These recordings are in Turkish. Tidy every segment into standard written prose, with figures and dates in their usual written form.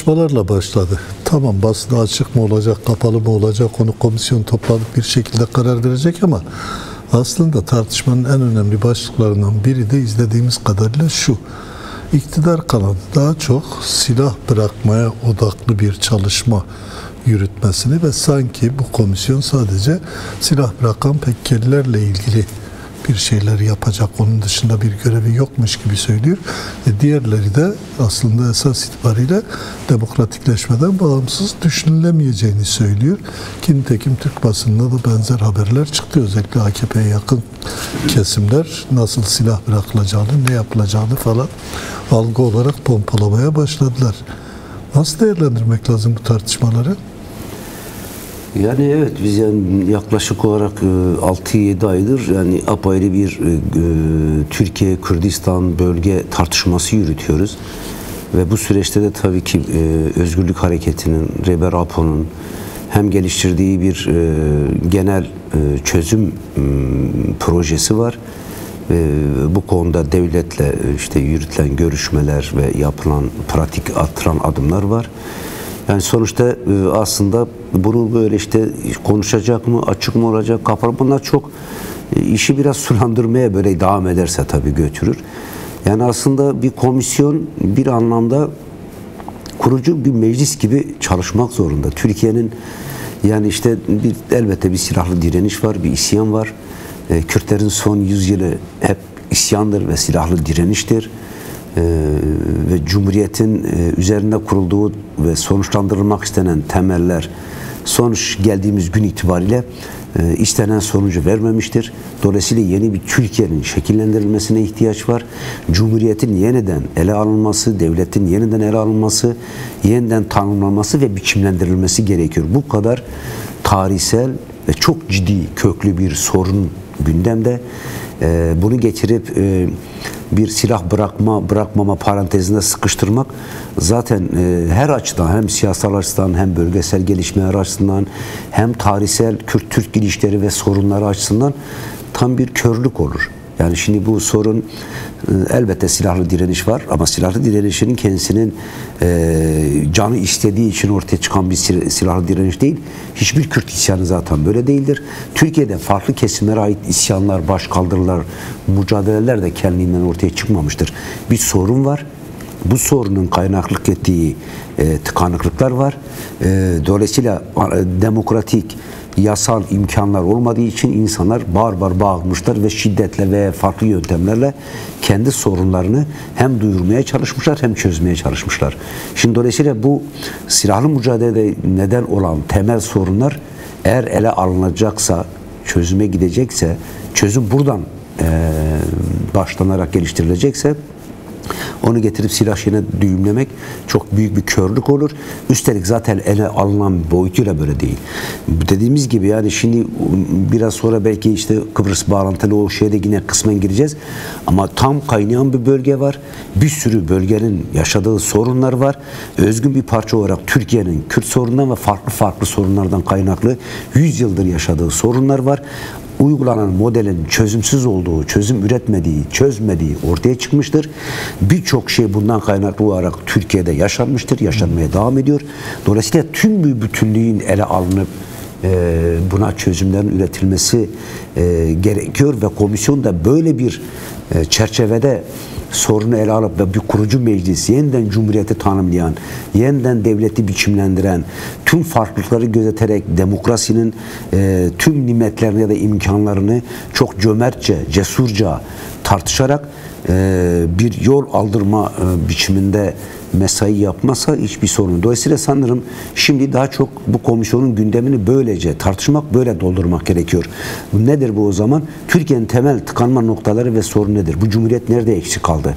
tartışmalarla başladı. Tamam, basına açık mı olacak, kapalı mı olacak, onu komisyon toplanıp bir şekilde karar verecek ama aslında tartışmanın en önemli başlıklarından biri de izlediğimiz kadarıyla şu: İktidar kalan daha çok silah bırakmaya odaklı bir çalışma yürütmesini ve sanki bu komisyon sadece silah bırakan PKK'lilerle ilgili bir şeyler yapacak, onun dışında bir görevi yokmuş gibi söylüyor. Diğerleri de aslında esas itibariyle demokratikleşmeden bağımsız düşünülemeyeceğini söylüyor. Ki nitekim Türk basınında da benzer haberler çıktı. Özellikle AKP'ye yakın kesimler nasıl silah bırakılacağını, ne yapılacağını falan algı olarak pompalamaya başladılar. Nasıl değerlendirmek lazım bu tartışmaları? Yani evet, biz yani yaklaşık olarak 6-7 aydır yani apayrı bir Türkiye-Kürdistan bölge tartışması yürütüyoruz. Ve bu süreçte de tabii ki Özgürlük Hareketi'nin, Rebe Rapo'nun hem geliştirdiği bir genel çözüm projesi var. Bu konuda devletle işte yürütülen görüşmeler ve yapılan pratik attıran adımlar var. Yani sonuçta aslında bunu böyle işte konuşacak mı, açık mı olacak, kapalı, bunlar çok işi biraz sulandırmaya böyle devam ederse tabii götürür. Yani aslında bir komisyon bir anlamda kurucu bir meclis gibi çalışmak zorunda. Türkiye'nin yani işte elbette bir silahlı direniş var, bir isyan var. Kürtlerin son 100 yılı hep isyandır ve silahlı direniştir. Ve Cumhuriyet'in üzerinde kurulduğu ve sonuçlandırılmak istenen temeller sonuç geldiğimiz gün itibariyle istenen sonucu vermemiştir. Dolayısıyla yeni bir Türkiye'nin şekillendirilmesine ihtiyaç var. Cumhuriyet'in yeniden ele alınması, devletin yeniden ele alınması, yeniden tanımlanması ve biçimlendirilmesi gerekiyor. Bu kadar tarihsel ve çok ciddi köklü bir sorun gündemde. Bunu getirip bir silah bırakmama parantezinde sıkıştırmak zaten her açıdan, hem siyasal açıdan hem bölgesel gelişmeler açısından hem tarihsel Kürt-Türk ilişkileri ve sorunları açısından tam bir körlük olur. Yani şimdi bu sorun elbette silahlı direniş var ama silahlı direnişinin kendisinin canı istediği için ortaya çıkan bir silahlı direniş değil. Hiçbir Kürt isyanı zaten böyle değildir. Türkiye'de farklı kesimlere ait isyanlar, başkaldırılar, mücadeleler de kendiliğinden ortaya çıkmamıştır. Bir sorun var. Bu sorunun kaynaklık ettiği tıkanıklıklar var. Dolayısıyla demokratik, yasal imkanlar olmadığı için insanlar bağır bağırmışlar ve şiddetle ve farklı yöntemlerle kendi sorunlarını hem duyurmaya çalışmışlar hem çözmeye çalışmışlar. Şimdi dolayısıyla bu silahlı mücadelede neden olan temel sorunlar eğer ele alınacaksa, çözüme gidecekse, çözüm buradan başlanarak geliştirilecekse onu getirip silah şeyine düğümlemek çok büyük bir körlük olur. Üstelik zaten ele alınan boyutuyla böyle değil. Dediğimiz gibi yani şimdi biraz sonra belki işte Kıbrıs bağlantılı o şeye de yine kısmen gireceğiz. Ama tam kaynayan bir bölge var. Bir sürü bölgenin yaşadığı sorunlar var. Özgün bir parça olarak Türkiye'nin Kürt sorunundan ve farklı sorunlardan kaynaklı 100 yıldır yaşadığı sorunlar var. Uygulanan modelin çözümsüz olduğu, çözüm üretmediği, çözmediği ortaya çıkmıştır. Birçok şey bundan kaynaklı olarak Türkiye'de yaşanmıştır, yaşanmaya devam ediyor. Dolayısıyla tüm bir bütünlüğün ele alınıp buna çözümlerin üretilmesi gerekiyor ve komisyon da böyle bir çerçevede sorunu ele alıp ve bir kurucu meclis yeniden Cumhuriyeti tanımlayan, yeniden devleti biçimlendiren, tüm farklılıkları gözeterek demokrasinin tüm nimetlerini ya da imkanlarını çok cömertçe, cesurca tartışarak bir yol aldırma biçiminde mesai yapmasa hiçbir sorun. Dolayısıyla sanırım şimdi daha çok bu komisyonun gündemini böylece tartışmak, böyle doldurmak gerekiyor. Nedir bu o zaman? Türkiye'nin temel tıkanma noktaları ve sorun nedir? Bu Cumhuriyet nerede eksik kaldı?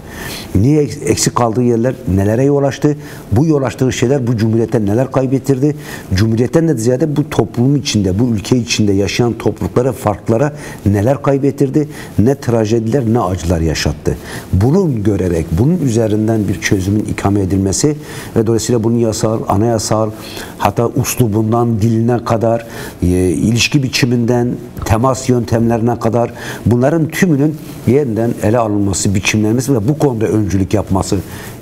Niye eksik kaldığı yerler nelere yol açtı? Bu yol açtığı şeyler bu Cumhuriyet'ten neler kaybettirdi? Cumhuriyet'ten de ziyade bu toplum içinde, bu ülke içinde yaşayan topluluklara, farklara neler kaybettirdi? Ne trajediler, ne acılar yaşattı? Bunu görerek, bunun üzerinden bir çözümün ikame edilmesi ve dolayısıyla bunun yasal, anayasal, hatta uslubundan, diline kadar, ilişki biçiminden, temas yöntemlerine kadar bunların tümünün yeniden ele alınması, biçimlenmesi ve bu konuda öncülük yapması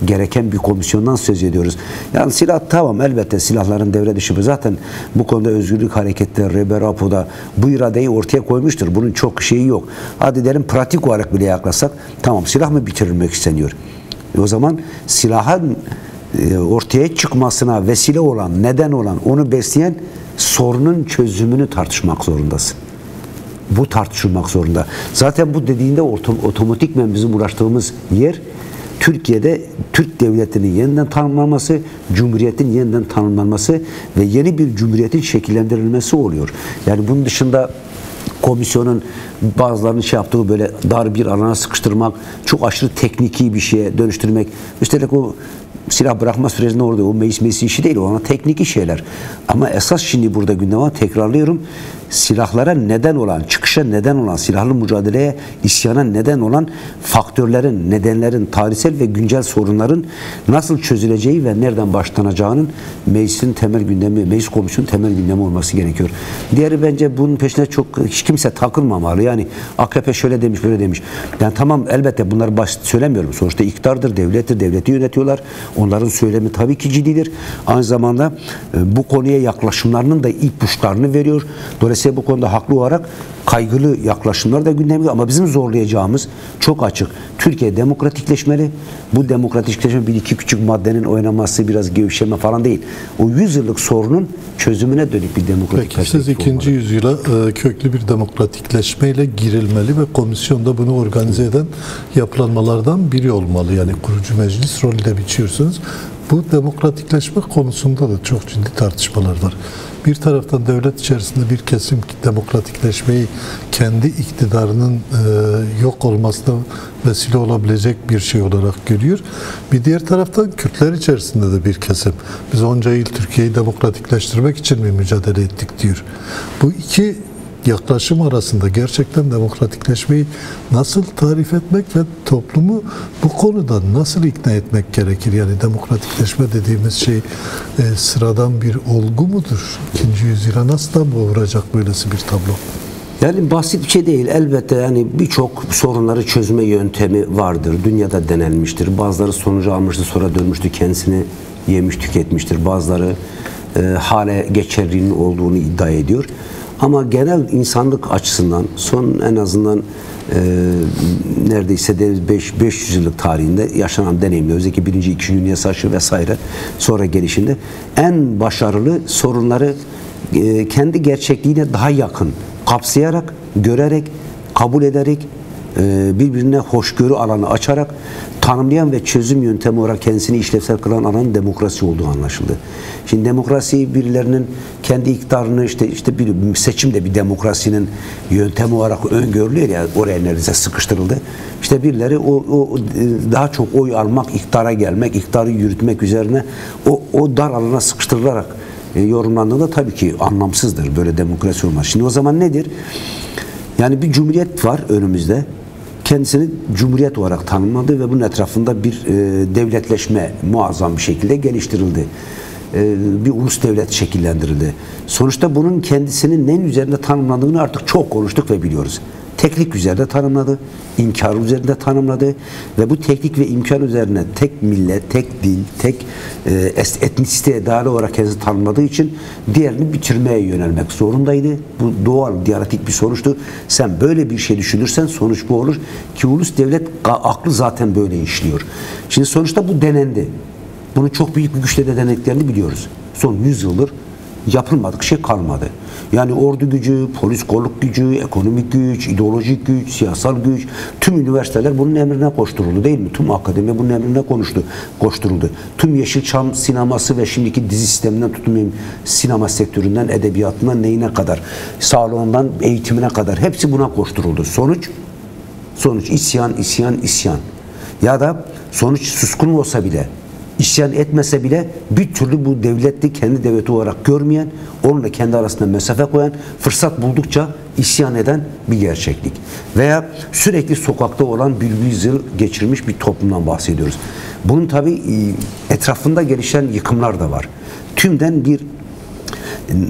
gereken bir komisyondan söz ediyoruz. Yani silah tamam, elbette silahların devre dışı. Zaten bu konuda özgürlük hareketleri, Rebe Rapo'da bu iradeyi ortaya koymuştur. Bunun çok şeyi yok. Hadi derim pratik olarak bile yaklaşsak, tamam silah mı bitirilmek isteniyor? O zaman silahın ortaya çıkmasına vesile olan, neden olan, onu besleyen sorunun çözümünü tartışmak zorundasın. Bu tartışılmak zorunda. Zaten bu dediğinde otomatikmen bizim uğraştığımız yer Türkiye'de Türk Devleti'nin yeniden tanımlanması, Cumhuriyet'in yeniden tanımlanması ve yeni bir Cumhuriyet'in şekillendirilmesi oluyor. Yani bunun dışında komisyonun bazılarının yaptığı böyle dar bir alana sıkıştırmak, çok aşırı tekniki bir şeye dönüştürmek. Üstelik o silah bırakma sürecinde orada o meclis işi değil, o ona tekniki şeyler. Ama esas şimdi burada gündeme tekrarlıyorum. Silahlara neden olan, çıkışa neden olan, silahlı mücadeleye, isyana neden olan faktörlerin, nedenlerin, tarihsel ve güncel sorunların nasıl çözüleceği ve nereden başlanacağının meclisin temel gündemi, meclis komisyonunun temel gündemi olması gerekiyor. Diğeri bence bunun peşine çok hiç kimse takılmamalı. Yani AKP şöyle demiş, böyle demiş. Yani tamam, elbette bunları basit söylemiyorum. Sonuçta iktidardır, devlettir, devleti yönetiyorlar. Onların söylemi tabii ki ciddidir. Aynı zamanda bu konuya yaklaşımlarının da ipuçlarını veriyor. Dolayısıyla bu konuda haklı olarak kaygılı yaklaşımlar da gündemde, ama bizim zorlayacağımız çok açık. Türkiye demokratikleşmeli. Bu demokratikleşme bir iki küçük maddenin oynaması, biraz gevşeme falan değil. O 100 yıllık sorunun çözümüne dönük bir demokratik perspektif olmalı. Peki siz 2. yüzyıla köklü bir demokratikleşmeyle girilmeli ve komisyonda bunu organize eden yapılanmalardan biri olmalı. Yani kurucu meclis rolü de biçiyorsunuz. Bu demokratikleşme konusunda da çok ciddi tartışmalar var. Bir taraftan devlet içerisinde bir kesim demokratikleşmeyi kendi iktidarının yok olmasına vesile olabilecek bir şey olarak görüyor. Bir diğer taraftan Kürtler içerisinde de bir kesim, biz onca yıl Türkiye'yi demokratikleştirmek için mi mücadele ettik diyor. Bu iki yaklaşım arasında gerçekten demokratikleşmeyi nasıl tarif etmek ve toplumu bu konuda nasıl ikna etmek gerekir? Yani demokratikleşme dediğimiz şey sıradan bir olgu mudur? 2. yüzyıla nasıl da vuracak böylesi bir tablo? Yani basit bir şey değil. Elbette yani birçok sorunları çözme yöntemi vardır. Dünyada denenmiştir. Bazıları sonucu almıştır, sonra dönmüştür, kendisini yemiş, tüketmiştir. Bazıları hale geçerliliğinin olduğunu iddia ediyor. Ama genel insanlık açısından son en azından neredeyse de 500 yıllık tarihinde yaşanan deneyimle, özellikle 1. 2. Dünya Savaşı vesaire sonra gelişinde en başarılı sorunları kendi gerçekliğine daha yakın kapsayarak, görerek, kabul ederek, birbirine hoşgörü alanı açarak tanımlayan ve çözüm yöntemi olarak kendisini işlevsel kılan alanın demokrasi olduğu anlaşıldı. Şimdi demokrasi birilerinin kendi iktidarını işte bir seçimde bir demokrasinin yöntemi olarak öngörülüyor ya, oraya neredeyse sıkıştırıldı. İşte birileri o daha çok oy almak, iktidara gelmek, iktidarı yürütmek üzerine o dar alana sıkıştırılarak yorumlandığında tabii ki anlamsızdır. Böyle demokrasi olmaz. Şimdi o zaman nedir? Yani bir cumhuriyet var önümüzde. Kendisini cumhuriyet olarak tanımladı ve bunun etrafında bir devletleşme muazzam bir şekilde geliştirildi. Bir ulus devlet şekillendirildi. Sonuçta bunun kendisinin neyin üzerinde tanımlandığını artık çok konuştuk ve biliyoruz. Teklik üzerinde tanımladı, inkar üzerinde tanımladı ve bu teklik ve imkan üzerine tek millet, tek dil, tek etnisite değerli olarak kendisini tanımladığı için diğerini bitirmeye yönelmek zorundaydı. Bu doğal, diyalektik bir sonuçtu. Sen böyle bir şey düşünürsen sonuç bu olur ki ulus devlet aklı zaten böyle işliyor. Şimdi sonuçta bu denendi. Bunun çok büyük bir güçle de denediklerini biliyoruz. Son 100 yıldır yapılmadık şey kalmadı. Yani ordu gücü, polis kolluk gücü, ekonomik güç, ideolojik güç, siyasal güç, tüm üniversiteler bunun emrine koşturuldu değil mi? Tüm akademi bunun emrine koşturuldu. Tüm Yeşilçam sineması ve şimdiki dizi sisteminden tutmayayım, sinema sektöründen, edebiyatından neyine kadar, sağlığından eğitimine kadar hepsi buna koşturuldu. Sonuç isyan. Ya da sonuç suskun olsa bile isyan etmese bile bir türlü bu devleti kendi devleti olarak görmeyen, onunla kendi arasında mesafe koyan, fırsat buldukça isyan eden bir gerçeklik. Veya sürekli sokakta olan bir yüzyıl geçirmiş bir toplumdan bahsediyoruz. Bunun tabii etrafında gelişen yıkımlar da var. Tümden bir,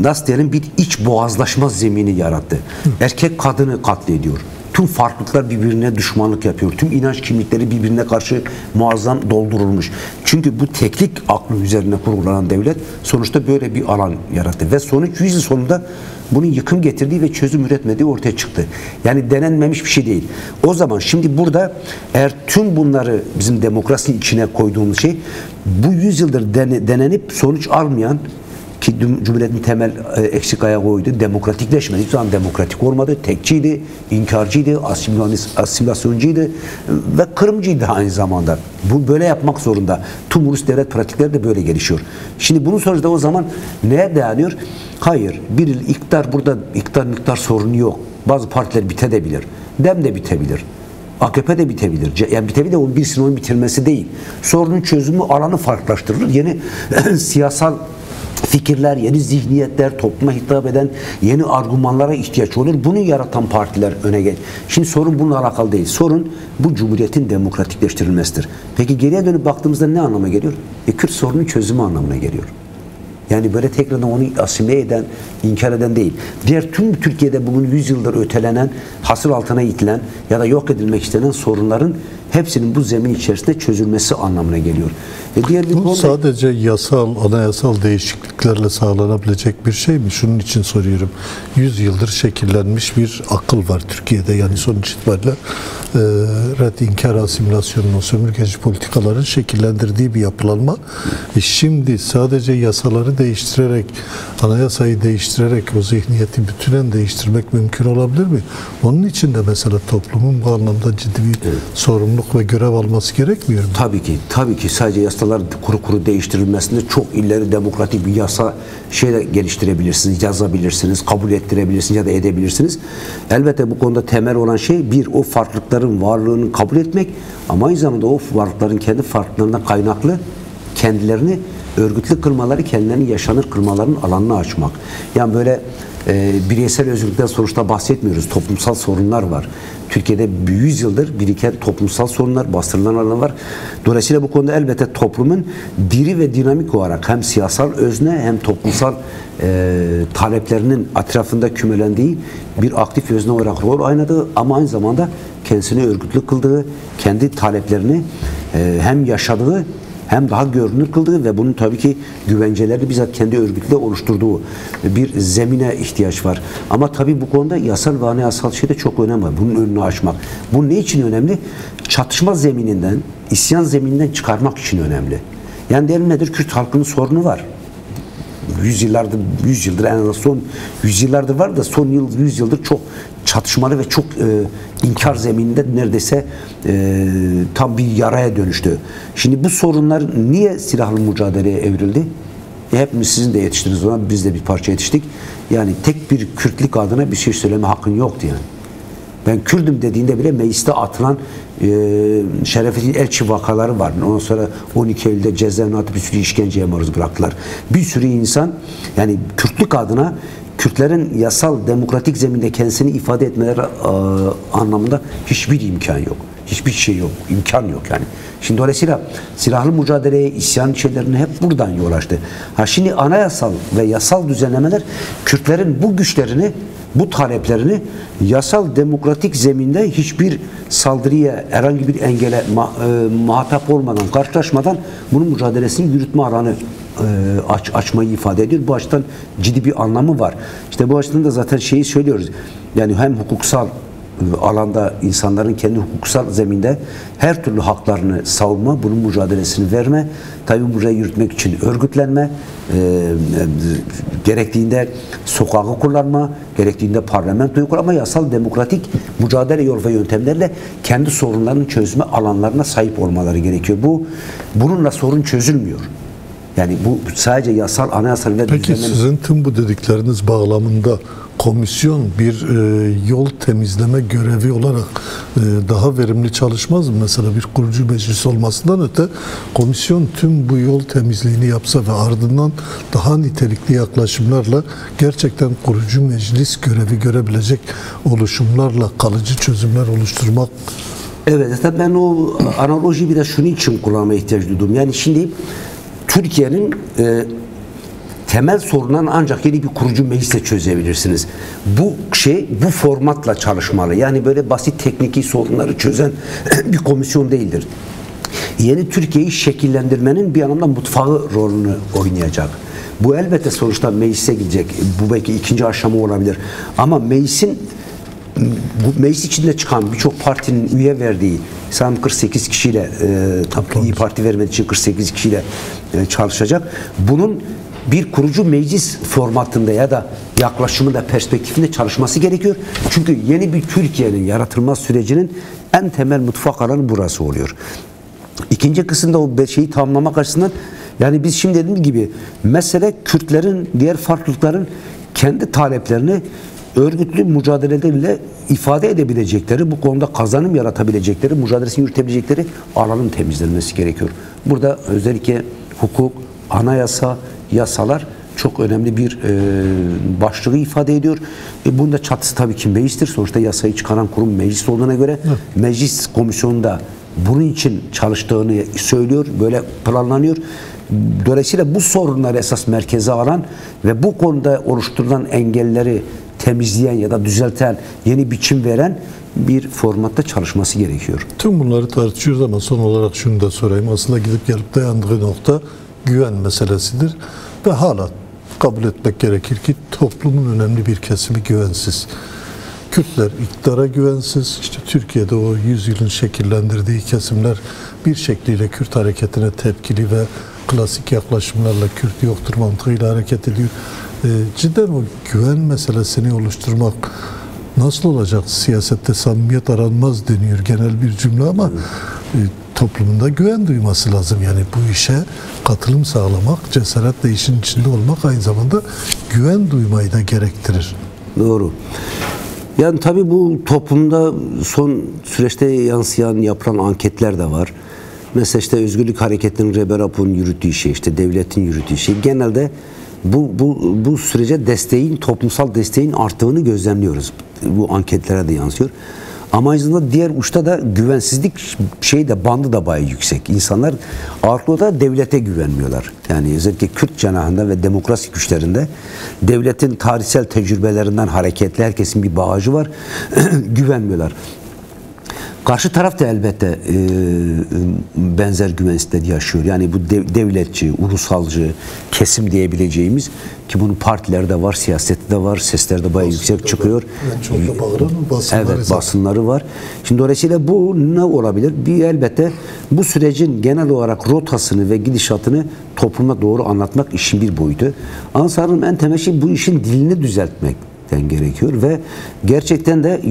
nasıl diyelim, bir iç boğazlaşma zemini yarattı. Erkek kadını katlediyor. Tüm farklılıklar birbirine düşmanlık yapıyor. Tüm inanç kimlikleri birbirine karşı muazzam doldurulmuş. Çünkü bu teklik aklı üzerine kurgulanan devlet sonuçta böyle bir alan yarattı. Ve sonuç 100 yıl sonunda bunun yıkım getirdiği ve çözüm üretmediği ortaya çıktı. Yani denenmemiş bir şey değil. O zaman şimdi burada eğer tüm bunları bizim demokrasinin içine koyduğumuz şey, bu 100 yıldır denenip sonuç almayan, ki Cumhuriyet'in temel eksik ayağı oydu, demokratikleşmedi. Hiçbir zaman demokratik olmadı. Tekçiydi, inkarcıydı, asimilasyoncuydu ve kırımcıydı aynı zamanda. Bu böyle yapmak zorunda. Tüm ulus devlet pratikleri de böyle gelişiyor. Şimdi bunun sonucunda o zaman neye dayanıyor? Hayır, bir iktidar, burada iktidar sorunu yok. Bazı partiler bitebilir. DEM de bitebilir. AKP de bitebilir. Yani bitebilir de onun birisinin onu bitirmesi değil. Sorunun çözümü alanı farklılaştırılır. Yeni siyasal fikirler, yeni zihniyetler, topluma hitap eden yeni argümanlara ihtiyaç olur. Bunu yaratan partiler öne gelir. Şimdi sorun bununla alakalı değil. Sorun bu cumhuriyetin demokratikleştirilmesidir. Peki geriye dönüp baktığımızda ne anlama geliyor? Kürt sorunun çözümü anlamına geliyor. Yani böyle tekrardan onu asimile eden, inkar eden değil. Diğer tüm Türkiye'de bugün 100 yıldır ötelenen, hasır altına itilen ya da yok edilmek istenen sorunların hepsinin bu zemin içerisinde çözülmesi anlamına geliyor. Diğer bir konu sadece yasal, anayasal değişikliklerle sağlanabilecek bir şey mi? Şunun için soruyorum. 100 yıldır şekillenmiş bir akıl var Türkiye'de. Yani sonuç itibariyle red, inkar, asimilasyonun, sömürgeci politikaların şekillendirdiği bir yapılanma. Şimdi sadece yasaları değiştirerek, anayasayı değiştirerek o zihniyeti bütünen değiştirmek mümkün olabilir mi? Onun için de mesela toplumun bu anlamda ciddi bir sorumluluk ve görev alması gerekmiyor mu? Tabii ki sadece yasalar kuru değiştirilmesinde çok ileri demokratik bir yasa geliştirebilirsiniz, yazabilirsiniz, kabul ettirebilirsiniz ya da edebilirsiniz. Elbette bu konuda temel olan şey bir, o farklılıkların varlığını kabul etmek ama aynı zamanda o varlıkların kendi farklılıklarından kaynaklı kendilerini örgütlü kılmaları, kendilerini yaşanır kılmalarının alanını açmak. Yani böyle bireysel özgürlükten sonuçta bahsetmiyoruz. Toplumsal sorunlar var. Türkiye'de 100 yıldır biriken toplumsal sorunlar, bastırılan alanlar var. Dolayısıyla bu konuda elbette toplumun diri ve dinamik olarak hem siyasal özne hem toplumsal taleplerinin etrafında kümelendiği bir aktif özne olarak rol oynadığı ama aynı zamanda kendisini örgütlü kıldığı, kendi taleplerini hem yaşadığı hem daha görünür kıldığı ve bunun tabii ki güvenceleri bizzat kendi örgütle oluşturduğu bir zemine ihtiyaç var. Ama tabii bu konuda yasal ve anayasal şey de çok önemli. Bunun önünü açmak. Bu ne için önemli? Çatışma zemininden, isyan zemininden çıkarmak için önemli. Yani diyelim nedir? Kürt halkının sorunu var. 100 yıldır en azından son 100 yıllardır var da son 100 yıldır çok çatışmalı ve çok inkar zemininde neredeyse tam bir yaraya dönüştü. Şimdi bu sorunlar niye silahlı mücadeleye evrildi? Hepimiz sizin de yetiştiniz ona, biz de bir parça yetiştik. Yani tek bir Kürtlük adına bir şey söyleme hakkın yoktu yani. Ben Kürdüm dediğinde bile mecliste atılan Şerefettin Elçi vakaları var. Ondan sonra 12 Eylül'de cezaevine atıp bir sürü işkenceye maruz bıraktılar. Bir sürü insan yani Kürtlük adına Kürtlerin yasal demokratik zeminde kendisini ifade etmeleri anlamında hiçbir imkan yok. Hiçbir şey yok. İmkan yok yani. Şimdi dolayısıyla silahlı mücadeleye, isyan şeylerine hep buradan yol açtı. Şimdi anayasal ve yasal düzenlemeler Kürtlerin bu güçlerini, bu taleplerini yasal demokratik zeminde hiçbir saldırıya, herhangi bir engele muhatap olmadan, karşılaşmadan bunun mücadelesini yürütme alanı açmayı ifade ediyor. Bu açıdan ciddi bir anlamı var. İşte bu açıdan da zaten şeyi söylüyoruz. Yani hem hukuksal alanda insanların kendi hukuksal zeminde her türlü haklarını savunma, bunun mücadelesini verme, tabii burayı yürütmek için örgütlenme, gerektiğinde sokağı kullanma, gerektiğinde parlamentoyu kullanma, yasal demokratik mücadele yol ve yöntemlerle kendi sorunlarını çözme alanlarına sahip olmaları gerekiyor. Bununla sorun çözülmüyor. Yani bu sadece yasal, anayasal ve Peki düzenleme. sizin tüm bu dedikleriniz bağlamında komisyon bir yol temizleme görevi olarak daha verimli çalışmaz mı? Mesela bir kurucu meclis olmasından öte komisyon tüm bu yol temizliğini yapsa ve ardından daha nitelikli yaklaşımlarla gerçekten kurucu meclis görevi görebilecek oluşumlarla kalıcı çözümler oluşturmak. Evet, zaten ben o analojiyi biraz şunun için kullanmaya ihtiyaç duydum. Yani şimdi Türkiye'nin temel sorunlarını ancak yeni bir kurucu meclisle çözebilirsiniz. Bu formatla çalışmalı. Yani böyle basit tekniki sorunları çözen bir komisyon değildir. Yeni Türkiye'yi şekillendirmenin bir anlamda mutfağı rolünü oynayacak. Bu elbette sonuçta meclise gidecek. Bu belki ikinci aşama olabilir. Ama bu meclis içinde çıkan birçok partinin üye verdiği, sanırım 48 kişiyle, İYİ Parti vermediği için 48 kişiyle çalışacak. Bunun bir kurucu meclis formatında ya da yaklaşımında, perspektifinde çalışması gerekiyor. Çünkü yeni bir Türkiye'nin yaratılma sürecinin en temel mutfak alanı burası oluyor. İkinci kısımda o şeyi tamamlamak açısından, yani biz şimdi dediğim gibi mesele Kürtlerin, diğer farklılıkların kendi taleplerini örgütlü mücadeleleriyle ifade edebilecekleri, bu konuda kazanım yaratabilecekleri, mücadelesini yürütebilecekleri alanın temizlenmesi gerekiyor. Burada özellikle hukuk, anayasa, yasalar çok önemli bir başlığı ifade ediyor. Bunun da çatısı tabii ki meclistir. Sonuçta yasayı çıkaran kurum meclis olduğuna göre meclis komisyonunda bunun için çalıştığını söylüyor, böyle planlanıyor. Dolayısıyla bu sorunları esas merkeze alan ve bu konuda oluşturulan engelleri temizleyen ya da düzelten, yeni biçim veren bir formatta çalışması gerekiyor. Tüm bunları tartışıyoruz ama son olarak şunu da sorayım. Aslında gidip gelip dayandığı nokta güven meselesidir ve hala kabul etmek gerekir ki toplumun önemli bir kesimi güvensiz. Kürtler iktidara güvensiz. İşte Türkiye'de o 100 yılın şekillendirdiği kesimler bir şekliyle Kürt hareketine tepkili ve klasik yaklaşımlarla Kürt yoktur mantığıyla hareket ediyor. Cidden o güven meselesini oluşturmak nasıl olacak? Siyasette samimiyet aranmaz deniyor genel bir cümle ama toplumunda güven duyması lazım. Yani bu işe katılım sağlamak, cesaretle işin içinde olmak aynı zamanda güven duymayı da gerektirir. Doğru. Yani tabii bu toplumda son süreçte yansıyan, yapılan anketler de var. Mesela işte Özgürlük Hareketi'nin Reber Apo'nun yürüttüğü şey, işte devletin yürüttüğü şey. Genelde bu sürece toplumsal desteğin arttığını gözlemliyoruz. Bu anketlere de yansıyor. Ama aynı zamanda diğer uçta da güvensizlik bandı da bayağı yüksek. İnsanlar ağırlıklı olarak devlete güvenmiyorlar. Yani özellikle Kürt cenahında ve demokrasi güçlerinde devletin tarihsel tecrübelerinden hareketli herkesin bir bağıcı var. Güvenmiyorlar. Karşı taraf da elbette benzer güvensizlikleri yaşıyor. Yani bu devletçi, ulusalcı kesim diyebileceğimiz, ki bunun partilerde var, siyasette de var, sesler de bayağı yüksek çıkıyor. Çok da bağıran basınları. Evet, basınları var. Şimdi dolayısıyla bu ne olabilir? Elbette bu sürecin genel olarak rotasını ve gidişatını topluma doğru anlatmak işin bir boyutu. Ama sanırım en temel şey bu işin dilini düzeltmekten gerekiyor ve gerçekten de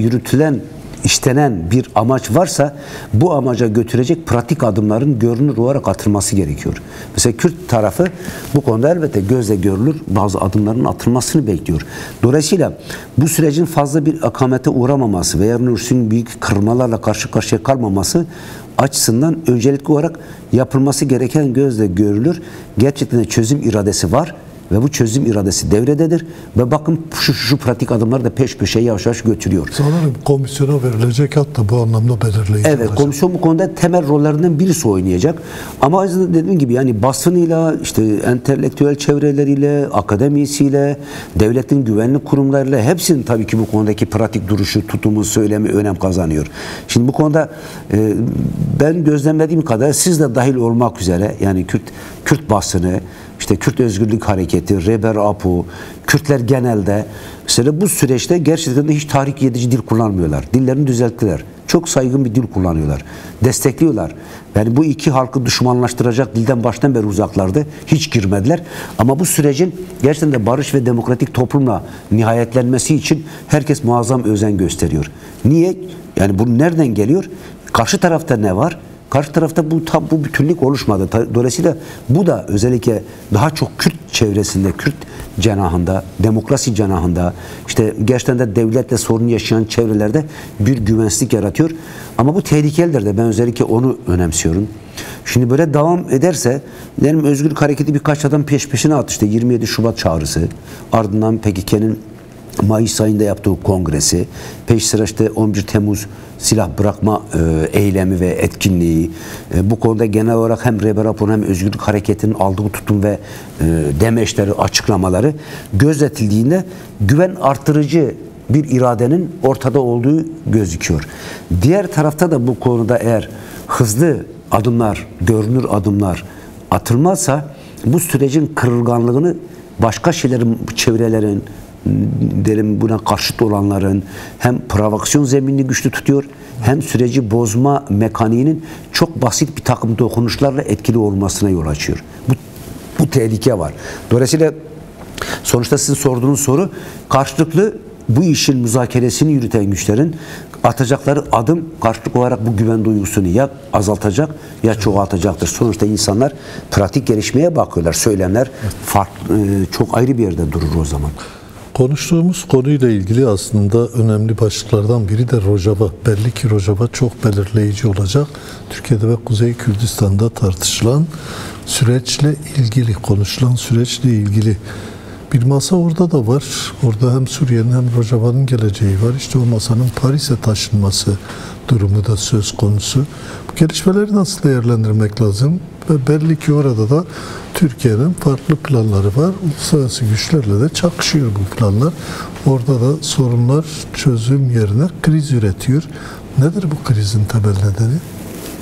istenen bir amaç varsa bu amaca götürecek pratik adımların görünür olarak atılması gerekiyor. Mesela Kürt tarafı bu konuda elbette gözle görülür bazı adımların atılmasını bekliyor. Dolayısıyla bu sürecin fazla bir akamete uğramaması veya büyük kırılmalarla karşı karşıya kalmaması açısından öncelikli olarak yapılması gereken gözle görülür. Gerçekten de çözüm iradesi var. Ve bu çözüm iradesi devrededir. Ve bakın şu pratik adımları da peş peşe yavaş yavaş götürüyor. Sanırım komisyona verilecek hat da bu anlamda belirleyici. Evet, komisyon bu konuda temel rollerinden birisi oynayacak. Ama aslında dediğim gibi yani basınıyla, işte entelektüel çevreleriyle, akademisiyle, devletin güvenlik kurumlarıyla hepsinin tabii ki bu konudaki pratik duruşu, tutumu, söylemi önem kazanıyor. Şimdi bu konuda ben gözlemlediğim kadar siz de dahil olmak üzere yani Kürt basını, İşte Kürt Özgürlük Hareketi, Reber Apo, Kürtler genelde mesela bu süreçte gerçekten de hiç tahrik edici dil kullanmıyorlar. Dillerini düzelttiler. Çok saygın bir dil kullanıyorlar. Destekliyorlar. Yani bu iki halkı düşmanlaştıracak dilden baştan beri uzaklardı. Hiç girmediler. Ama bu sürecin gerçekten de barış ve demokratik toplumla nihayetlenmesi için herkes muazzam özen gösteriyor. Niye? Yani bu nereden geliyor? Karşı tarafta ne var? Karşı tarafta bu bütünlük oluşmadı. Dolayısıyla bu da özellikle daha çok Kürt çevresinde, Kürt cenahında, demokrasi cenahında, işte gerçekten de devletle sorun yaşayan çevrelerde bir güvensizlik yaratıyor. Ama bu tehlikelidir de, ben özellikle onu önemsiyorum. Şimdi böyle devam ederse, benim Özgürlük Hareketi birkaç adam peş peşine attı. İşte 27 Şubat çağrısı, ardından PKK'nın Mayıs ayında yaptığı kongresi, peş sıra işte 11 Temmuz silah bırakma eylemi ve etkinliği, bu konuda genel olarak hem Rehber Apon hem Özgürlük Hareketi'nin aldığı tutum ve demeçleri, açıklamaları gözetildiğinde güven artırıcı bir iradenin ortada olduğu gözüküyor. Diğer tarafta da bu konuda eğer hızlı adımlar, görünür adımlar atılmazsa, bu sürecin kırılganlığını başka şeylerin, çevrelerin, diyelim buna karşıt olanların hem provokasyon zeminini güçlü tutuyor, hem süreci bozma mekaniğinin çok basit bir takım dokunuşlarla etkili olmasına yol açıyor. Bu tehlike var. Dolayısıyla sonuçta sizin sorduğunuz soru, karşılıklı bu işin müzakeresini yürüten güçlerin atacakları adım karşılıklı olarak bu güven duygusunu ya azaltacak ya çoğaltacaktır. Sonuçta insanlar pratik gelişmeye bakıyorlar. Söylemler farklı, çok ayrı bir yerde durur o zaman. Konuştuğumuz konuyla ilgili aslında önemli başlıklardan biri de Rojava. Belli ki Rojava çok belirleyici olacak. Türkiye'de ve Kuzey Kürdistan'da tartışılan süreçle ilgili, konuşulan süreçle ilgili bir masa orada da var. Orada hem Suriye'nin hem Rojava'nın geleceği var. İşte o masanın Paris'e taşınması durumu da söz konusu. Bu gelişmeleri nasıl değerlendirmek lazım? Ve belli ki orada da Türkiye'nin farklı planları var. Uluslararası güçlerle de çakışıyor bu planlar. Orada da sorunlar çözüm yerine kriz üretiyor. Nedir bu krizin temel nedeni?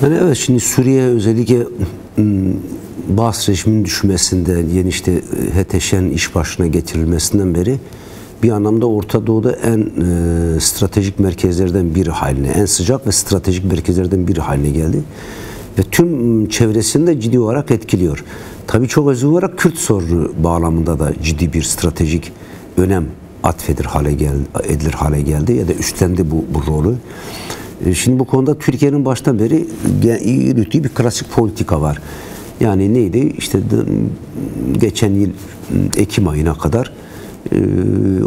Yani evet, şimdi Suriye özellikle Baas rejiminin düşmesinden, yeni işte HTŞ'nin iş başına getirilmesinden beri bir anlamda Orta Doğu'da en stratejik merkezlerden biri haline, en sıcak ve stratejik merkezlerden biri haline geldi. Ve tüm çevresini de ciddi olarak etkiliyor. Tabii çok özel olarak Kürt sorunu bağlamında da ciddi bir stratejik önem atfedilir hale geldi ya da üstlendi bu rolü. Şimdi bu konuda Türkiye'nin baştan beri yürüttüğü bir klasik politika var. Yani neydi? İşte geçen yıl Ekim ayına kadar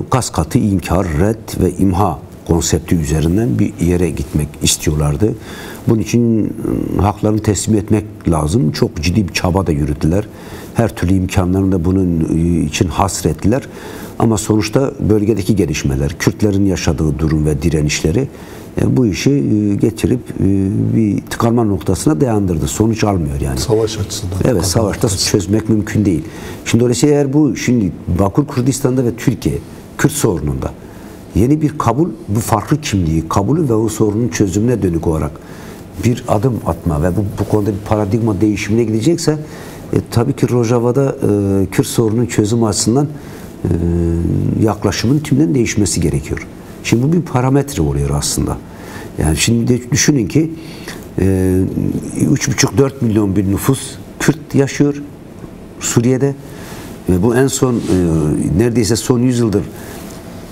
kas katı inkar, red ve imha konsepti üzerinden bir yere gitmek istiyorlardı. Bunun için haklarını teslim etmek lazım. Çok ciddi bir çaba da yürüttüler. Her türlü imkanlarını da bunun için hasrettiler. Ama sonuçta bölgedeki gelişmeler, Kürtlerin yaşadığı durum ve direnişleri bu işi getirip bir tıkanma noktasına dayandırdı. Sonuç almıyor yani. Savaş açısından. Evet, savaşta çözmek mümkün değil. Şimdi dolayısıyla eğer bu şimdi Bakur Kürdistan'da ve Türkiye Kürt sorununda yeni bir kabul, bu farklı kimliği, kabulü ve o sorunun çözümüne dönük olarak bir adım atma ve bu konuda bir paradigma değişimine gidecekse tabii ki Rojava'da Kürt sorunun çözümü açısından yaklaşımın tümden değişmesi gerekiyor. Şimdi bu bir parametre oluyor aslında. Yani şimdi düşünün ki 3,5-4 milyon bir nüfus Kürt yaşıyor Suriye'de. Bu en son neredeyse son 100 yıldır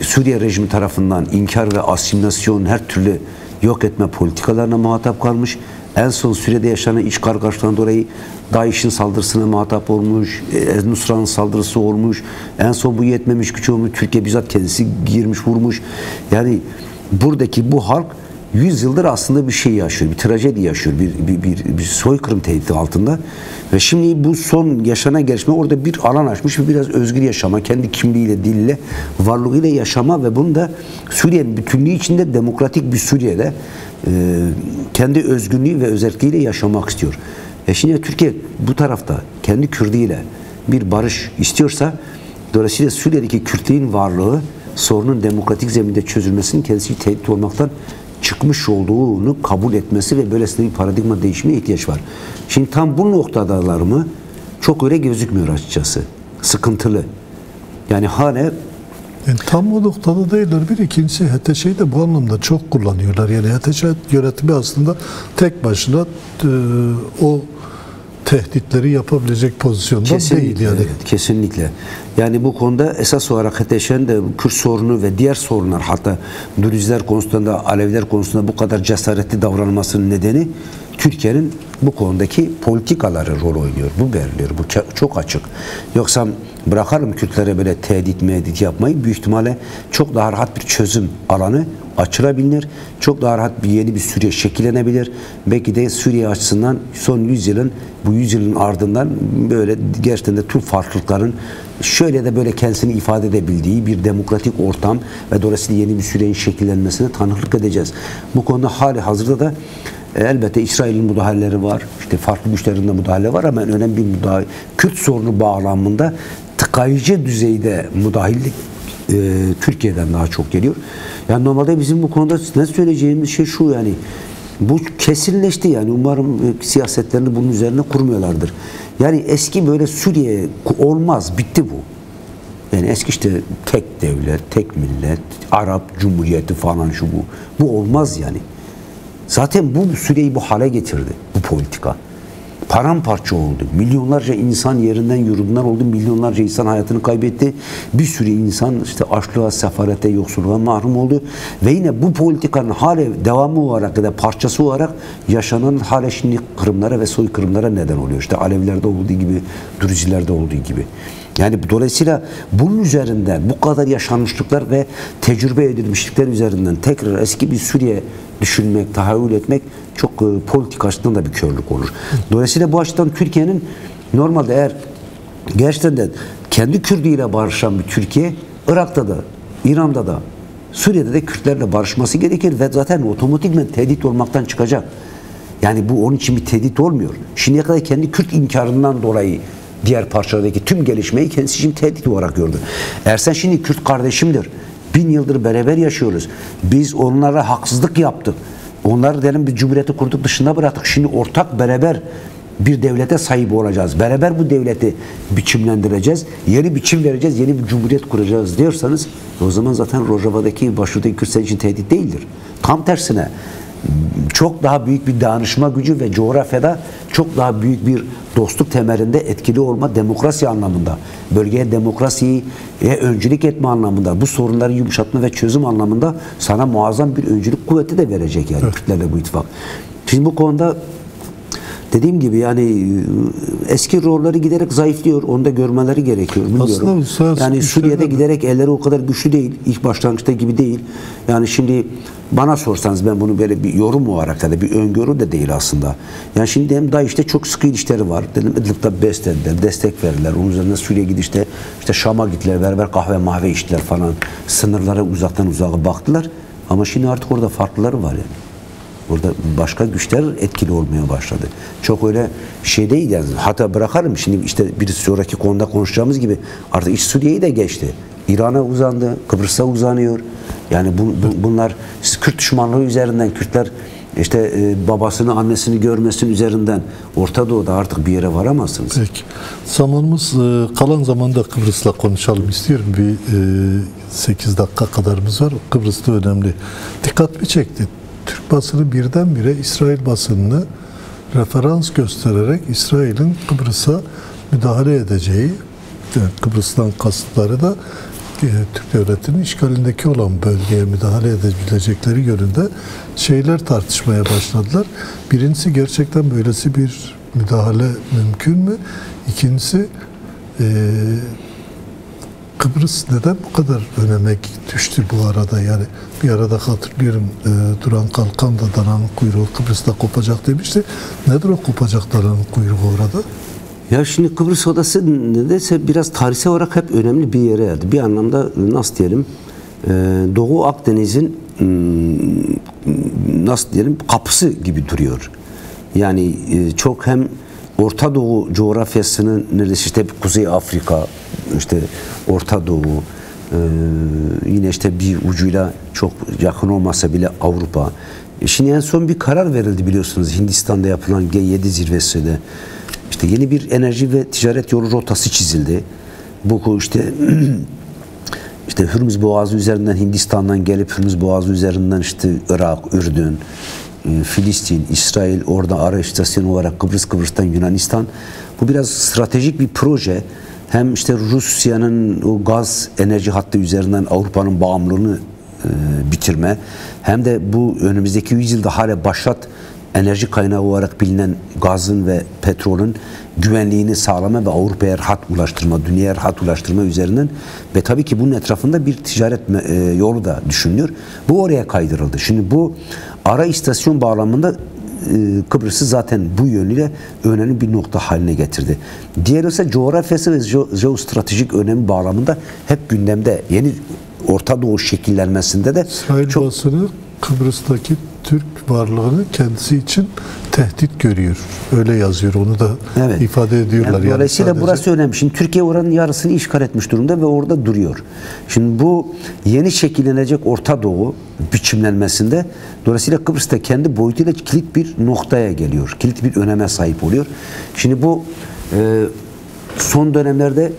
Suriye rejimi tarafından inkar ve asimilasyon, her türlü yok etme politikalarına muhatap kalmış. En son Suriye'de yaşanan iç kargaşadan dolayı DAEŞ'in saldırısına muhatap olmuş, Nusra'nın saldırısı olmuş. En son bu yetmemiş, güç olmuş. Türkiye bizzat kendisi girmiş, vurmuş. Yani buradaki bu halk 100 yıldır aslında bir şey yaşıyor, bir trajedi yaşıyor, bir soykırım tehdidi altında. Ve şimdi bu son yaşanan gelişme orada bir alan açmış ve biraz özgür yaşama, kendi kimliğiyle, diliyle, varlığıyla yaşama ve bunu da Suriye'nin bütünlüğü içinde demokratik bir Suriye'de kendi özgünlüğü ve özelliğiyle yaşamak istiyor. Şimdi Türkiye bu tarafta kendi Kürdiyle bir barış istiyorsa, dolayısıyla Suriye'deki Kürtliğin varlığı sorunun demokratik zeminde çözülmesinin kendisi tehdit olmaktan çıkmış olduğunu kabul etmesi ve böylesine bir paradigma değişimine ihtiyaç var. Şimdi tam bu noktadalar mı? Çok öyle gözükmüyor açıkçası. Sıkıntılı. Yani hala tam o noktada değiller. Bir ikincisi HTŞ'yi de bu anlamda çok kullanıyorlar. Yani HTŞ yönetimi aslında tek başına o tehditleri yapabilecek pozisyonda kesinlikle, değil yani. Evet, kesinlikle. Yani bu konuda esas olarak HTŞ'nin de Kürt sorunu ve diğer sorunlar, hatta Dürüzler konusunda, Aleviler konusunda bu kadar cesaretli davranmasının nedeni Türkiye'nin bu konudaki politikaları rol oynuyor. Bu veriliyor. Bu çok açık. Yoksa bırakalım Kürtlere böyle tehdit mehdit yapmayı, büyük ihtimalle çok daha rahat bir çözüm alanı açılabilir. Çok daha rahat yeni bir Suriye şekillenebilir. Belki de Suriye açısından son 100 yılın, bu 100 yılın ardından böyle gerçekten de tüm farklılıkların şöyle de böyle kendisini ifade edebildiği bir demokratik ortam ve dolayısıyla yeni bir Suriye'nin şekillenmesine tanıklık edeceğiz. Bu konuda hali hazırda da elbette İsrail'in müdahaleleri var. İşte farklı güçlerin de müdahale var ama önemli bir müdahale. Kürt sorunu bağlamında tıkayıcı düzeyde müdahalelik Türkiye'den daha çok geliyor. Yani normalde bizim bu konuda ne söyleyeceğimiz şey şu, yani bu kesinleşti, yani umarım siyasetlerini bunun üzerine kurmuyorlardır. Yani eski böyle Suriye olmaz, bitti bu. Yani eski işte tek devlet, tek millet, Arap Cumhuriyeti falan şu bu. Bu olmaz yani. Zaten bu Suriye'yi bu hale getirdi, bu politika. Paramparça oldu. Milyonlarca insan yerinden yurdundan oldu. Milyonlarca insan hayatını kaybetti. Bir sürü insan işte açlığa, sefarete, yoksulluğa mahrum oldu. Ve yine bu politikanın hala devamı olarak ya da parçası olarak yaşanan hala şimdi kırımlara ve soykırımlara neden oluyor. İşte Alevilerde olduğu gibi, Dürüzilerde olduğu gibi. Yani dolayısıyla bunun üzerinden bu kadar yaşanmışlıklar ve tecrübe edilmişlikler üzerinden tekrar eski bir Suriye düşünmek, tahayyül etmek çok politik açıdan da bir körlük olur. Dolayısıyla bu açıdan Türkiye'nin normalde eğer gerçekten de kendi Kürdüyle barışan bir Türkiye, Irak'ta da, İran'da da, Suriye'de de Kürtlerle barışması gerekir ve zaten otomatikmen tehdit olmaktan çıkacak. Yani bu onun için bir tehdit olmuyor. Şimdiye kadar kendi Kürt inkarından dolayı diğer parçalardaki tüm gelişmeyi kendisi için tehdit olarak gördü. Eğer sen şimdi Kürt kardeşimdir, 1000 yıldır beraber yaşıyoruz, biz onlara haksızlık yaptık, onları diyelim bir cumhuriyeti kurduk, dışında bıraktık, şimdi ortak beraber bir devlete sahip olacağız, beraber bu devleti biçimlendireceğiz, yeni biçim vereceğiz, yeni bir cumhuriyet kuracağız diyorsanız, o zaman zaten Rojava'daki başlıktaki Kürt senin için tehdit değildir. Tam tersine çok daha büyük bir dayanışma gücü ve coğrafyada çok daha büyük bir dostluk temelinde etkili olma, demokrasi anlamında, bölgeye demokrasiye öncülük etme anlamında, bu sorunları yumuşatma ve çözüm anlamında sana muazzam bir öncülük kuvveti de verecek yani Kürtlerle bu ittifak. Şimdi bu konuda dediğim gibi yani eski rolleri giderek zayıflıyor. Onu da görmeleri gerekiyor. Bilmiyorum. Yani Suriye'de giderek elleri o kadar güçlü değil. İlk başlangıçta gibi değil. Yani şimdi bana sorsanız ben bunu böyle bir yorum olarak da bir öngörü de değil aslında. Yani şimdi hem DAEŞ'te çok sıkı ilişkileri var. Dedim İdlib'de beslediler, destek verirler. Onun üzerine Suriye gidişte işte Şam'a gittiler, beraber kahve mahve içtiler falan. Sınırlara uzaktan uzağa baktılar. Ama şimdi artık orada farklıları var yani. Burada başka güçler etkili olmaya başladı. Çok öyle şey değil yani. Hatta bırakalım şimdi işte bir sonraki konuda konuşacağımız gibi artık iş Suriye'yi de geçti. İran'a uzandı, Kıbrıs'a uzanıyor. Yani bunlar Kürt düşmanlığı üzerinden Kürtler işte babasını, annesini görmesinin üzerinden Orta Doğu'da artık bir yere varamazsınız. Peki. Zamanımız kalan zamanda Kıbrıs'la konuşalım istiyorum. Bir 8 dakika kadarımız var. Kıbrıs'ta önemli. Dikkatimi çekti. Türk basını birdenbire İsrail basınını referans göstererek İsrail'in Kıbrıs'a müdahale edeceği, yani Kıbrıs'tan kasıtları da Türk devletinin işgalindeki olan bölgeye müdahale edebilecekleri yönünde şeyler tartışmaya başladılar. Birincisi, gerçekten böylesi bir müdahale mümkün mü? İkincisi, Kıbrıs neden bu kadar öneme düştü bu arada? Yani bir arada hatırlıyorum Duran Kalkan da dananın kuyruğu Kıbrıs'ta kopacak demişti. Nedir o kopacak dananın kuyruğu orada? Ya şimdi Kıbrıs Odası nedense biraz tarihsel olarak hep önemli bir yere geldi. Bir anlamda nasıl diyelim Doğu Akdeniz'in nasıl diyelim kapısı gibi duruyor. Yani çok hem Orta Doğu coğrafyasının neredeyse işte Kuzey Afrika, işte Orta Doğu, yine işte bir ucuyla çok yakın olmasa bile Avrupa. Şimdi en son bir karar verildi biliyorsunuz Hindistan'da yapılan G7 zirvesinde. İşte yeni bir enerji ve ticaret yolu rotası çizildi. Bu işte Hürmüz Boğazı üzerinden Hindistan'dan gelip Hürmüz Boğazı üzerinden işte Irak, Ürdün, Filistin, İsrail, orada ara istasyon olarak Kıbrıs'tan Yunanistan. Bu biraz stratejik bir proje. Hem işte Rusya'nın o gaz enerji hattı üzerinden Avrupa'nın bağımlılığını bitirme, hem de bu önümüzdeki yüzyılda hala başlat enerji kaynağı olarak bilinen gazın ve petrolün güvenliğini sağlama ve Avrupa'ya rahat ulaştırma, dünyaya rahat ulaştırma üzerinden ve tabii ki bunun etrafında bir ticaret yolu da düşünülüyor. Bu oraya kaydırıldı. Şimdi bu ara istasyon bağlamında Kıbrıs'ı zaten bu yönüyle önemli bir nokta haline getirdi. Diğer ise coğrafyası ve jeostratejik önemi bağlamında hep gündemde. Yeni Orta Doğu şekillenmesinde de İsrail çok... basını Kıbrıs'taki Türk varlığını kendisi için tehdit görüyor. Öyle yazıyor. Onu da evet. ifade ediyorlar. Yani dolayısıyla sadece... burası önemli. Şimdi Türkiye oranın yarısını işgal etmiş durumda ve orada duruyor. Şimdi bu yeni şekillenecek Orta Doğu biçimlenmesinde dolayısıyla Kıbrıs'ta kendi boyutuyla kilit bir noktaya geliyor. Kilit bir öneme sahip oluyor. Şimdi bu son dönemlerde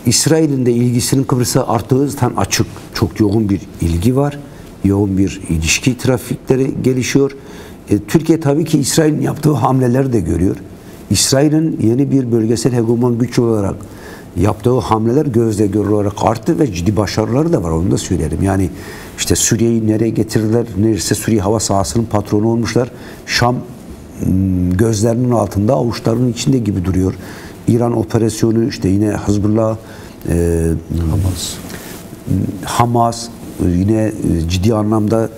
İsrail'in de ilgisinin Kıbrıs'a arttığı zaten açık. Çok yoğun bir ilgi var. Yoğun bir ilişki trafikleri gelişiyor. Türkiye tabii ki İsrail'in yaptığı hamleleri de görüyor. İsrail'in yeni bir bölgesel hegemon güç olarak yaptığı hamleler gözle görülür olarak arttı ve ciddi başarıları da var. Onu da söylerim. Yani işte Suriye'yi nereye getirdiler? Neredeyse Suriye hava sahasının patronu olmuşlar. Şam gözlerinin altında, avuçlarının içinde gibi duruyor. İran operasyonu, işte yine Hizbullah, Hamas yine ciddi anlamda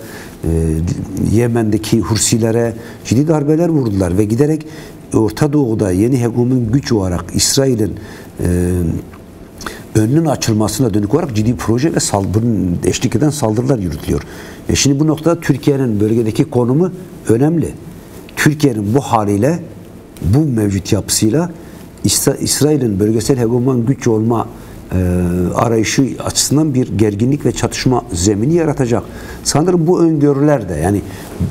Yemen'deki Hursilere ciddi darbeler vurdular ve giderek Orta Doğu'da yeni hegemon güç olarak İsrail'in önünün açılmasına dönük olarak ciddi proje ve bunun eşlik eden saldırılar yürütülüyor. Şimdi bu noktada Türkiye'nin bölgedeki konumu önemli. Türkiye'nin bu haliyle, bu mevcut yapısıyla İsrail'in bölgesel hegemon güç olma arayışı açısından bir gerginlik ve çatışma zemini yaratacak. Sanırım bu öngörüler de, yani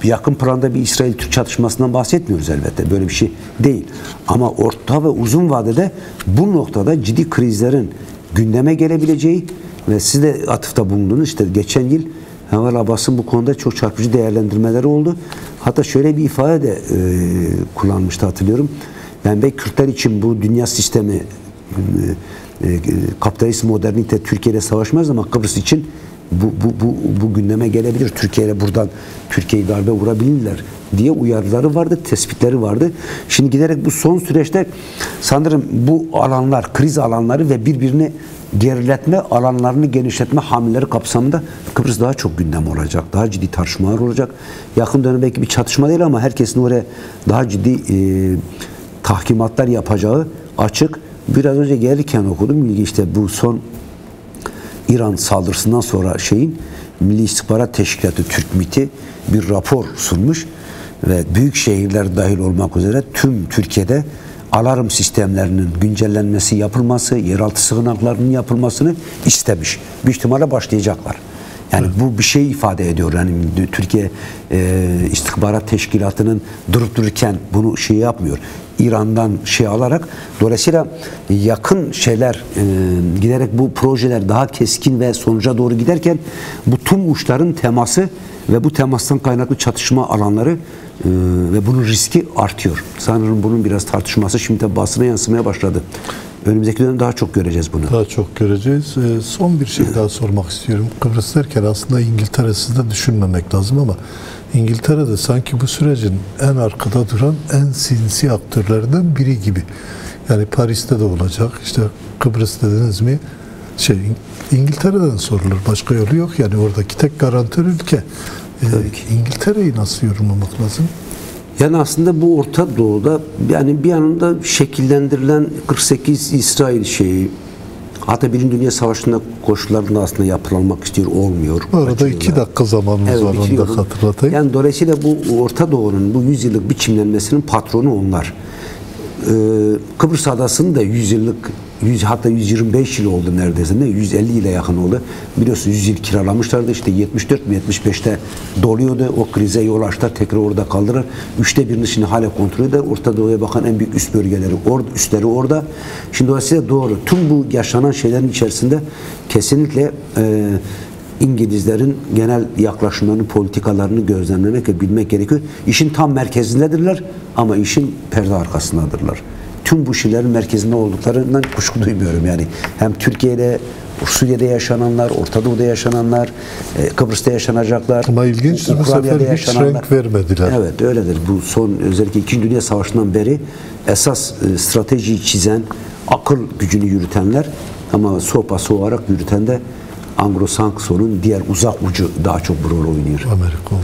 yakın planda bir İsrail-Türk çatışmasından bahsetmiyoruz elbette. Böyle bir şey değil. Ama orta ve uzun vadede bu noktada ciddi krizlerin gündeme gelebileceği ve siz de atıfta bulundunuz. İşte geçen yıl Enver Abbas'ın bu konuda çok çarpıcı değerlendirmeleri oldu. Hatta şöyle bir ifade de kullanmıştı, hatırlıyorum. Yani belki Kürtler için bu dünya sistemi, kapitalist modernite Türkiye'yle savaşmaz ama Kıbrıs için bu gündeme gelebilir. Türkiye'yle buradan Türkiye'yi darbe vurabilirler diye uyarıları vardı, tespitleri vardı. Şimdi giderek bu son süreçte sanırım bu alanlar, kriz alanları ve birbirini geriletme alanlarını genişletme hamleleri kapsamında Kıbrıs daha çok gündem olacak. Daha ciddi tartışmalar olacak. Yakın dönem belki bir çatışma değil ama herkesin oraya daha ciddi tahkimatlar yapacağı açık. Biraz önce gelirken okudum. İşte bu son İran saldırısından sonra Milli İstihbarat Teşkilatı Türk MİT'i bir rapor sunmuş ve büyük şehirler dahil olmak üzere tüm Türkiye'de alarm sistemlerinin güncellenmesi yapılması, yeraltı sığınaklarının yapılmasını istemiş. Büyük ihtimalle başlayacaklar. Yani bu bir şey ifade ediyor. Yani Türkiye İstihbarat Teşkilatı'nın durup dururken bunu yapmıyor. İran'dan alarak, dolayısıyla yakın şeyler giderek bu projeler daha keskin ve sonuca doğru giderken bu tüm uçların teması ve bu temastan kaynaklı çatışma alanları ve bunun riski artıyor. Sanırım bunun biraz tartışması şimdi de basına yansımaya başladı. Önümüzdeki dönem daha çok göreceğiz bunu. Daha çok göreceğiz. Son bir şey daha sormak istiyorum. Kıbrıs derken aslında İngiltere'siz de düşünmemek lazım ama İngiltere de sanki bu sürecin en arkada duran en sinsi aktörlerden biri gibi. Yani Paris'te de olacak. İşte Kıbrıs dediniz mi? İngiltere'den sorulur. Başka yolu yok. Yani oradaki tek garantör ülke. İngiltere'yi nasıl yorumlamak lazım? Yani aslında bu Orta Doğu'da yani bir yanında şekillendirilen 48 İsrail hatta Birinci Dünya Savaşı'nda koşullarında aslında yapılanmak istiyor, olmuyor. Bu arada 2 dakika zamanımız var, onu da hatırlatayım. Yani dolayısıyla bu Orta Doğu'nun bu 100 yıllık biçimlenmesinin patronu onlar. Kıbrıs Adası'nın da 100 yıllık, hatta 125 yıl oldu neredeyse, 150 ile yakın oldu. Biliyorsunuz 100 yıl kiralamışlardı, işte 74 mi 75'te doluyordu, o krize yol açtılar, tekrar orada kaldılar. 1/3'ünü şimdi hala kontrol eder. Orta Doğu'ya bakan en büyük üst bölgeleri, üstleri orada. Şimdi dolayısıyla doğru, tüm bu yaşanan şeylerin içerisinde kesinlikle İngilizlerin genel yaklaşımlarını, politikalarını gözlemlemek ve bilmek gerekiyor. İşin tam merkezindedirler ama işin perde arkasındadırlar. Tüm bu şeylerin merkezinde olduklarından kuşku duymuyorum. Yani hem Türkiye ile Suriye'de yaşananlar, Orta Doğu'da yaşananlar, Kıbrıs'ta yaşanacaklar. Ama ilginçtir, bu sefer hiç renk vermediler. Evet, öyledir. Bu son özellikle 2. Dünya Savaşı'ndan beri esas stratejiyi çizen, akıl gücünü yürütenler, ama sopası olarak yürüten de Anglo-Sakson'un diğer uzak ucu daha çok bu rol oynuyor. Amerika oldu.